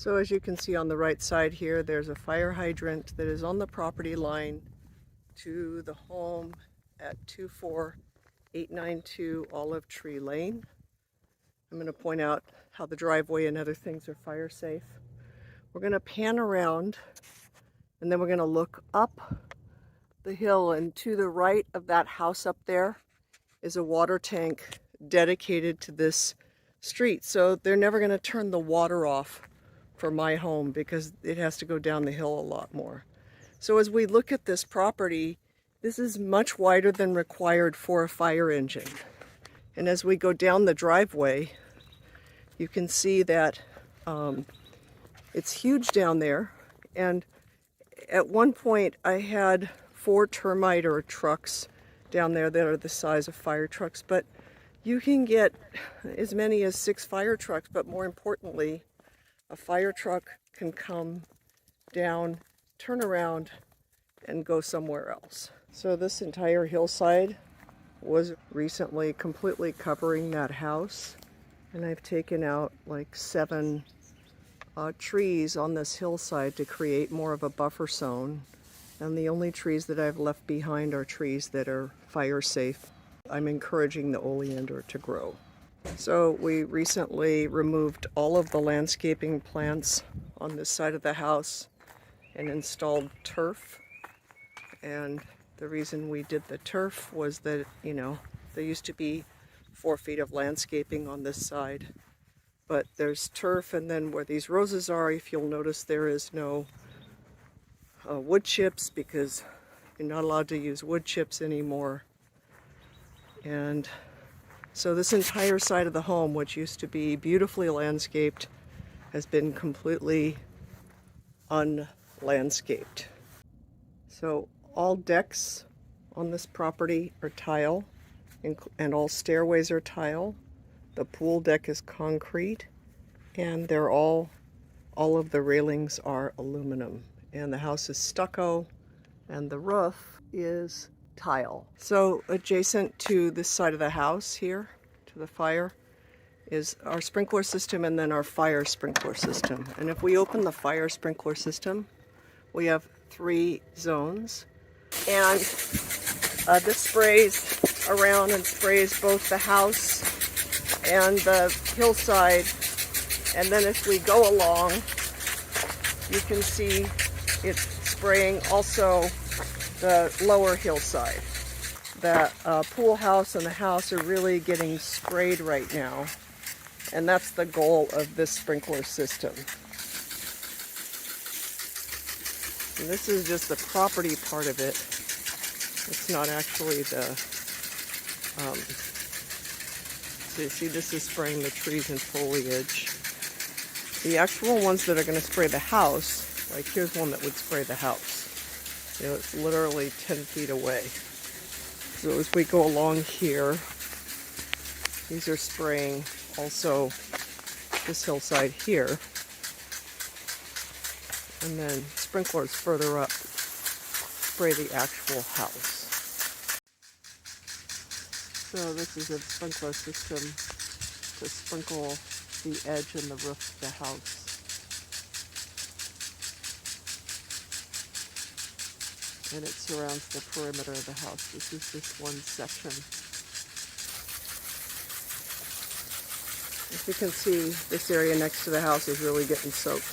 So as you can see on the right side here, there's a fire hydrant that is on the property line to the home at 24892 Olive Tree Lane. I'm going to point out how the driveway and other things are fire safe. We're going to pan around and then we're going to look up the hill, and to the right of that house up there is a water tank dedicated to this street. So they're never going to turn the water off for my home because it has to go down the hill a lot more. So as we look at this property, this is much wider than required for a fire engine. And as we go down the driveway, you can see that it's huge down there. And at one point I had 4 termite trucks down there that are the size of fire trucks, but you can get as many as 6 fire trucks, but more importantly, a fire truck can come down, turn around, and go somewhere else. So this entire hillside was recently completely covering that house, and I've taken out like 7 trees on this hillside to create more of a buffer zone. And the only trees that I've left behind are trees that are fire safe. I'm encouraging the oleander to grow. So we recently removed all of the landscaping plants on this side of the house and installed turf. And the reason we did the turf was that, you know, there used to be 4 feet of landscaping on this side. But there's turf, and then where these roses are, if you'll notice, there is no wood chips because you're not allowed to use wood chips anymore. And so this entire side of the home, which used to be beautifully landscaped, has been completely unlandscaped. So all decks on this property are tile, and all stairways are tile. The pool deck is concrete, and they're all of the railings are aluminum. And the house is stucco, and the roof is tile. So adjacent to this side of the house here, to the fire, is our sprinkler system and then our fire sprinkler system. And if we open the fire sprinkler system, we have 3 zones. And this sprays around and sprays both the house and the hillside. And then as we go along, you can see it's spraying also the lower hillside. The pool house and the house are really getting sprayed right now, and that's the goal of this sprinkler system. And this is just the property part of it. It's not actually the, so you see this is spraying the trees and foliage. The actual ones that are going to spray the house, like here's one that would spray the house. You know, it's literally 10 feet away. So as we go along here, these are spraying also this hillside here. And then sprinklers further up spray the actual house. So this is a sprinkler system to sprinkle the edge and the roof of the house. And it surrounds the perimeter of the house. This is just one section. As you can see, this area next to the house is really getting soaked.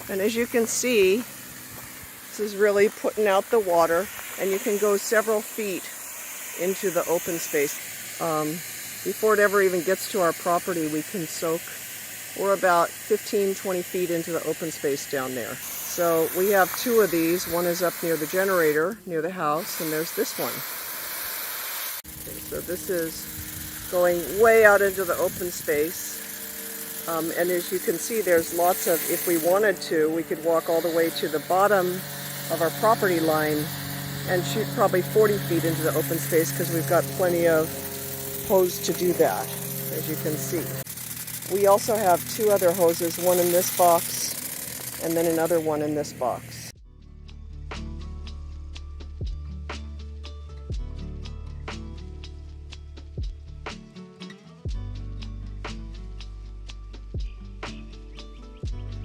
And as you can see, this is really putting out the water, and you can go several feet into the open space. Before it ever even gets to our property, we can soak. We're about 15-20 feet into the open space down there. So we have 2 of these. One is up near the generator, near the house, and there's this one. Okay, so this is going way out into the open space. And as you can see, there's lots of, if we wanted to, we could walk all the way to the bottom of our property line and shoot probably 40 feet into the open space because we've got plenty of hose to do that, as you can see. We also have 2 other hoses, one in this box and then another one in this box.